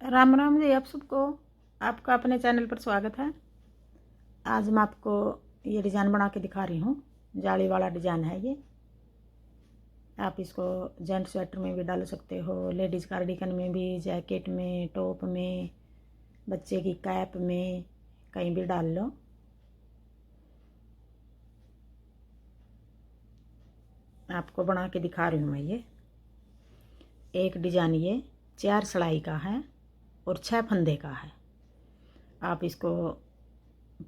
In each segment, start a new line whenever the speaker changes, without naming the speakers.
राम राम जी आप सबको। आपका अपने चैनल पर स्वागत है। आज मैं आपको ये डिज़ाइन बना के दिखा रही हूँ। जाली वाला डिज़ाइन है ये। आप इसको जेंट स्वेटर में भी डाल सकते हो, लेडीज़ कार्डिगन में भी, जैकेट में, टॉप में, बच्चे की कैप में, कहीं भी डाल लो। आपको बना के दिखा रही हूँ मैं ये। एक डिज़ाइन ये 4 सिलाई का है और 6 फंदे का है। आप इसको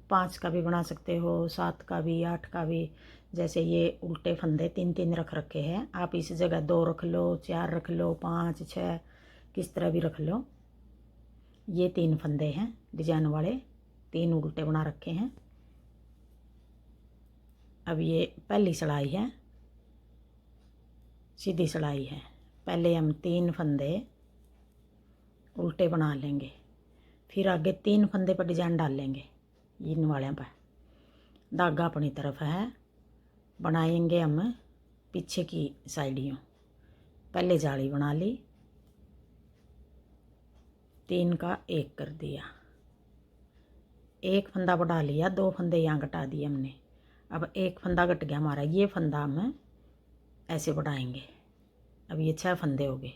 5 का भी बना सकते हो, 7 का भी, 8 का भी। जैसे ये उल्टे फंदे 3-3 रख रखे हैं, आप इस जगह 2 रख लो, 4 रख लो, 5, 6 किस तरह भी रख लो। ये 3 फंदे हैं डिजाइन वाले, 3 उल्टे बना रखे हैं। अब ये पहली सिलाई है, सीधी सिलाई है। पहले हम 3 फंदे उल्टे बना लेंगे, फिर आगे 3 फंदे पर डिजाइन डाल लेंगे। इन वाले पर धागा अपनी तरफ है, बनाएंगे हम पीछे की साइडियों। पहले जाली बना ली, 3 का 1 कर दिया, 1 फंदा बढ़ा लिया, 2 फंदे यहाँ घटा दिए हमने। अब 1 फंदा घट गया हमारा, ये फंदा हम ऐसे बढ़ाएंगे। अब ये 6 फंदे हो गए,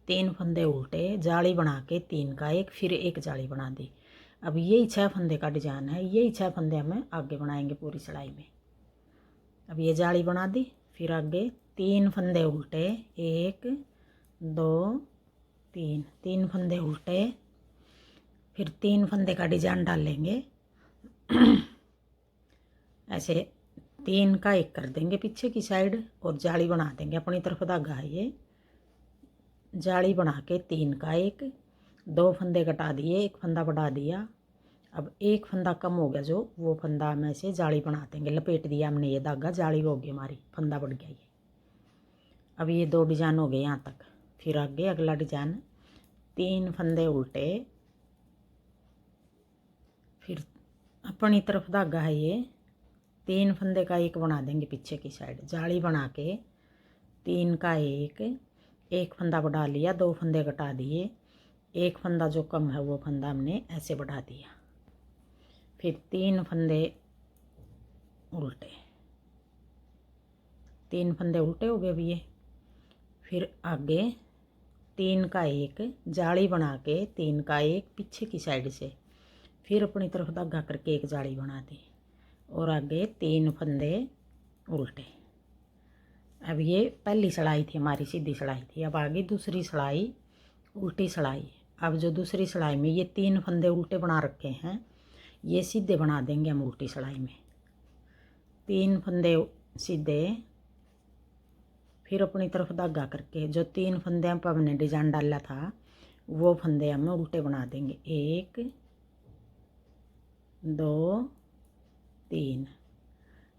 3 फंदे उल्टे, जाली बना के 3 का 1, फिर 1 जाली बना दी। अब यही 6 फंदे का डिजाइन है, यही 6 फंदे हम आगे बनाएंगे पूरी सिलाई में। अब ये जाली बना दी, फिर आगे 3 फंदे उल्टे, 1 2 3, 3 फंदे उल्टे, फिर 3 फंदे का डिजाइन डालेंगे। ऐसे 3 का 1 कर देंगे पीछे की साइड और जाली बना देंगे। अपनी तरफ धागा है ये, जाली बना के 3 का 1, 2 फंदे घटा दिए, 1 फंदा बढ़ा दिया। अब 1 फंदा कम हो गया जो, वो फंदा में से जाली बना देंगे। लपेट दिया हमने ये धागा, जाली हो गई हमारी, फंदा बढ़ गया ये। अब ये 2 डिजाइन हो गए यहाँ तक। फिर आगे अगला डिजाइन, 3 फंदे उल्टे, फिर अपनी तरफ धागा है ये, 3 फंदे का 1 बना देंगे पीछे की साइड, जाली बना के 3 का 1, 1 फंदा बढ़ा लिया, 2 फंदे घटा दिए, 1 फंदा जो कम है वो फंदा हमने ऐसे बढ़ा दिया। फिर 3 फंदे उल्टे, 3 फंदे उल्टे हो गए अभी ये। फिर आगे 3 का 1, जाली बना के 3 का 1 पीछे की साइड से, फिर अपनी तरफ धागा करके 1 जाली बना दी और आगे 3 फंदे उल्टे। अब ये पहली सिलाई थी हमारी, सीधी सिलाई थी। अब आगे दूसरी सिलाई, उल्टी सिलाई। अब जो दूसरी सिलाई में ये 3 फंदे उल्टे बना रखे हैं, ये सीधे बना देंगे हम उल्टी सिलाई में। 3 फंदे सीधे, फिर अपनी तरफ धागा करके जो 3 फंदे पर हमने डिजाइन डाला था वो फंदे हम उल्टे बना देंगे। 1 2 3।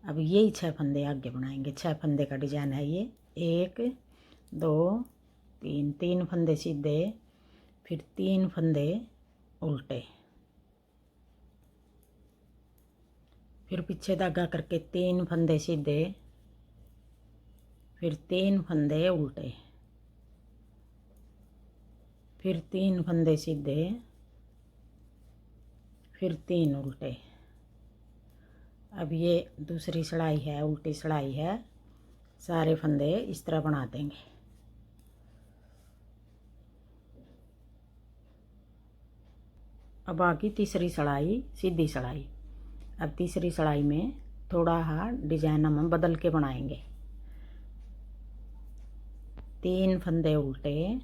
अब यही 6 फंदे आगे बनाएंगे। 6 फंदे का डिजाइन है ये। 1 2 3, 3 फंदे सीधे, फिर 3 फंदे उल्टे, फिर पीछे धागा करके 3 फंदे सीधे, फिर 3 फंदे उल्टे, फिर 3 फंदे सीधे, फिर 3 उल्टे। अब ये दूसरी सिलाई है, उल्टी सिलाई है। सारे फंदे इस तरह बना देंगे। अब आगे तीसरी सिलाई, सीधी सिलाई। अब तीसरी सिलाई में थोड़ा डिजाइन हम बदल के बनाएंगे। 3 फंदे उल्टे,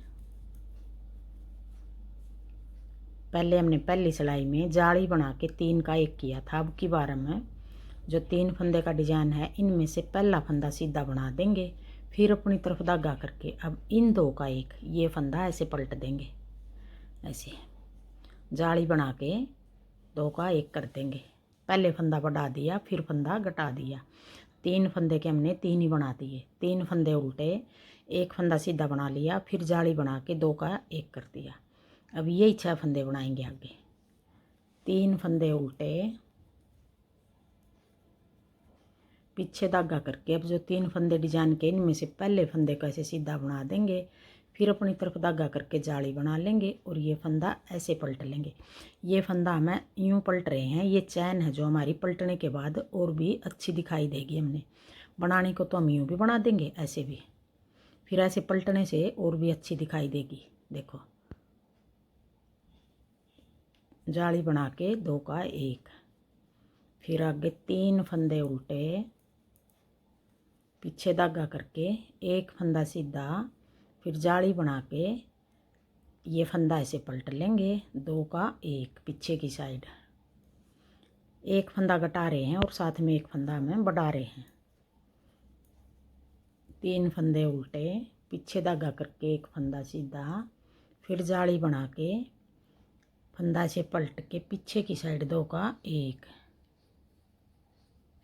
पहले हमने पहली सिलाई में जाली बना के 3 का 1 किया था। अब की बार हम जो 3 फंदे का डिजाइन है इनमें से पहला फंदा सीधा बना देंगे, फिर अपनी तरफ धागा करके अब इन 2 का 1 ये फंदा ऐसे पलट देंगे। ऐसे जाली बना के 2 का 1 कर देंगे। पहले फंदा बढ़ा दिया, फिर फंदा घटा दिया। 3 फंदे के हमने 3 ही बना दिए। 3 फंदे उल्टे, 1 फंदा सीधा बना लिया, फिर जाली बना के 2 का 1 कर दिया। अब यही 6 फंदे बनाएंगे आगे। 3 फंदे उल्टे, पीछे धागा करके अब जो 3 फंदे डिजाइन के इनमें से पहले फंदे को ऐसे सीधा बना देंगे, फिर अपनी तरफ धागा करके जाली बना लेंगे और ये फंदा ऐसे पलट लेंगे। ये फंदा हमें यूँ पलट रहे हैं, ये चैन है जो हमारी पलटने के बाद और भी अच्छी दिखाई देगी। हमने बनाने को तो हम यूँ भी बना देंगे, ऐसे भी, फिर ऐसे पलटने से और भी अच्छी दिखाई देगी। देखो जाली बना के 2 का 1, फिर आगे 3 फंदे उल्टे, पीछे धागा करके 1 फंदा सीधा, फिर जाली बना के ये फंदा ऐसे पलट लेंगे 2 का 1 पीछे की साइड। 1 फंदा घटा रहे हैं और साथ में 1 फंदा हमें बढ़ा रहे हैं। 3 फंदे उल्टे, पीछे धागा करके 1 फंदा सीधा, फिर जाली बना के फंदा से पलट के पीछे की साइड 2 का 1,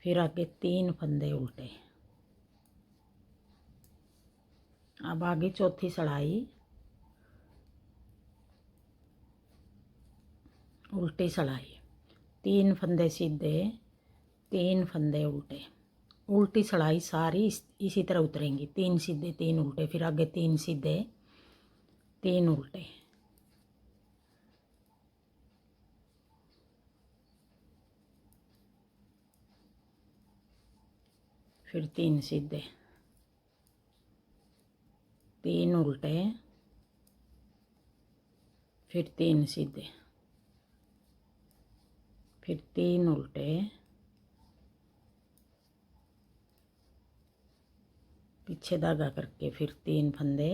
फिर आगे 3 फंदे उल्टे। अब आगे चौथी सलाई, उल्टी सलाई, 3 फंदे सीधे, 3 फंदे उल्टे। उल्टी सलाई सारी इसी तरह उतरेंगी, 3 सीधे 3 उल्टे, फिर आगे 3 सीधे 3 उल्टे। फिर 3 सीधे 3 उल्टे, फिर 3 सीधे, फिर 3 उल्टे, पीछे धागा करके फिर 3 फंदे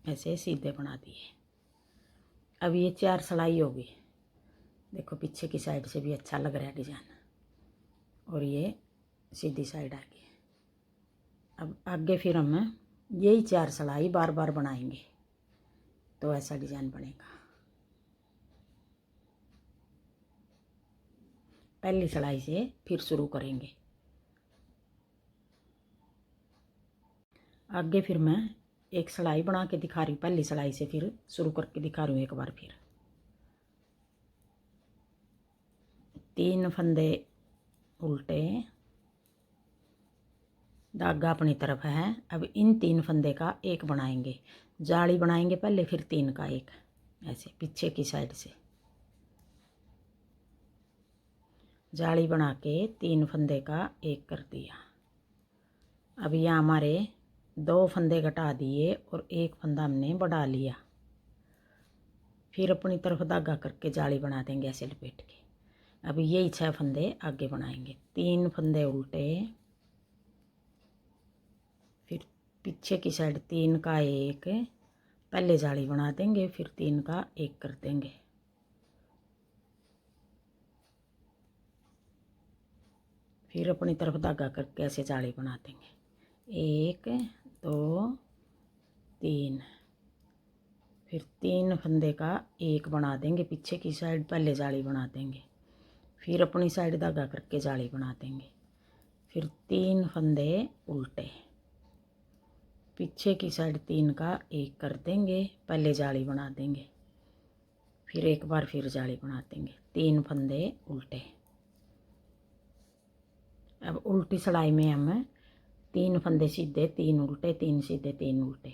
ऐसे सीधे बना दिए। अब ये 4 सलाई होगी। देखो पीछे की साइड से भी अच्छा लग रहा है डिजाइन, और ये सीधी साइड आ गई। अब आगे फिर हम यही 4 सलाई बार बार बनाएंगे तो ऐसा डिजाइन बनेगा। पहली सलाई से फिर शुरू करेंगे। आगे फिर मैं एक सलाई बना के दिखा रही हूँ, पहली सलाई से फिर शुरू करके दिखा रही हूँ एक बार। फिर 3 फंदे उल्टे, धागा अपनी तरफ है। अब इन 3 फंदे का 1 बनाएंगे, जाली बनाएंगे पहले, फिर 3 का 1 ऐसे पीछे की साइड से जाली बना के 3 फंदे का 1 कर दिया। अब यहाँ हमारे 2 फंदे घटा दिए और 1 फंदा हमने बढ़ा लिया। फिर अपनी तरफ धागा करके जाली बना देंगे ऐसे लपेट के। अब यही 6 फंदे आगे बनाएंगे, 3 फंदे उल्टे, फिर पीछे की साइड 3 का 1, पहले जाली बना देंगे, फिर 3 का 1 कर देंगे। फिर अपनी तरफ धागा करके ऐसे जाली बना देंगे, 1 2 3, फिर 3 फंदे का 1 बना देंगे पीछे की साइड, पहले जाली बना देंगे, फिर अपनी साइड धागा करके जाली बना देंगे, फिर 3 फंदे उल्टे, पीछे की साइड 3 का 1 कर देंगे, पहले जाली बना देंगे, फिर एक बार फिर जाली बना देंगे, 3 फंदे उल्टे। अब उल्टी सलाई में हम 3 फंदे सीधे 3 उल्टे, 3 सीधे 3 उल्टे,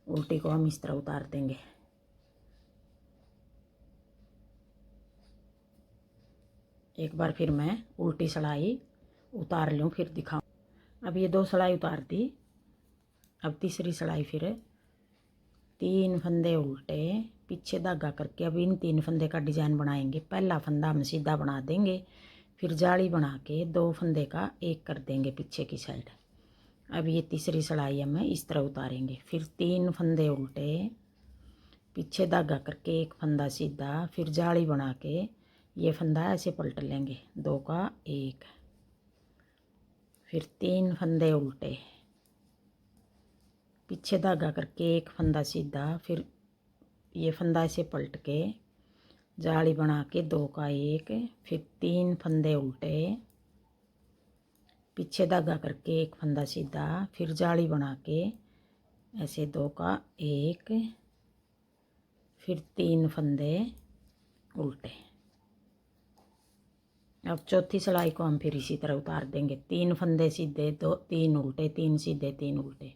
उल्टी को हम इस तरह उतार देंगे। एक बार फिर मैं उल्टी सलाई उतार लूँ फिर दिखाऊँ। अब ये 2 सलाई उतार दी। अब तीसरी सलाई फिर 3 फंदे उल्टे, पीछे धागा करके अब इन 3 फंदे का डिजाइन बनाएंगे। पहला फंदा हम सीधा बना देंगे, फिर जाली बना के 2 फंदे का 1 कर देंगे पीछे की साइड। अब ये तीसरी सलाई हम इस तरह उतारेंगे, फिर 3 फंदे उल्टे, पीछे धागा करके 1 फंदा सीधा, फिर जाली बना के ये फंदा ऐसे पलट लेंगे, 2 का 1, फिर 3 फंदे उल्टे, पीछे धागा करके 1 फंदा सीधा, फिर ये फंदा ऐसे पलट के जाली बना के 2 का 1, फिर 3 फंदे उल्टे, पीछे धागा करके 1 फंदा सीधा, फिर जाली बना के ऐसे 2 का 1, फिर 3 फंदे उल्टे। अब चौथी सलाई को हम फिर इसी तरह उतार देंगे, 3 फंदे सीधे 2 3 उल्टे, 3 सीधे 3 उल्टे।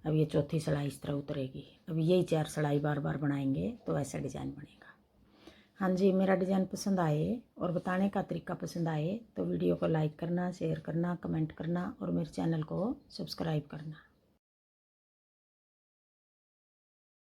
अब ये चौथी सिलाई इस तरह उतरेगी। अब यही 4 सिलाई बार बार बनाएंगे तो ऐसा डिज़ाइन बनेगा। हाँ जी, मेरा डिज़ाइन पसंद आए और बताने का तरीका पसंद आए तो वीडियो को लाइक करना, शेयर करना, कमेंट करना और मेरे चैनल को सब्सक्राइब करना।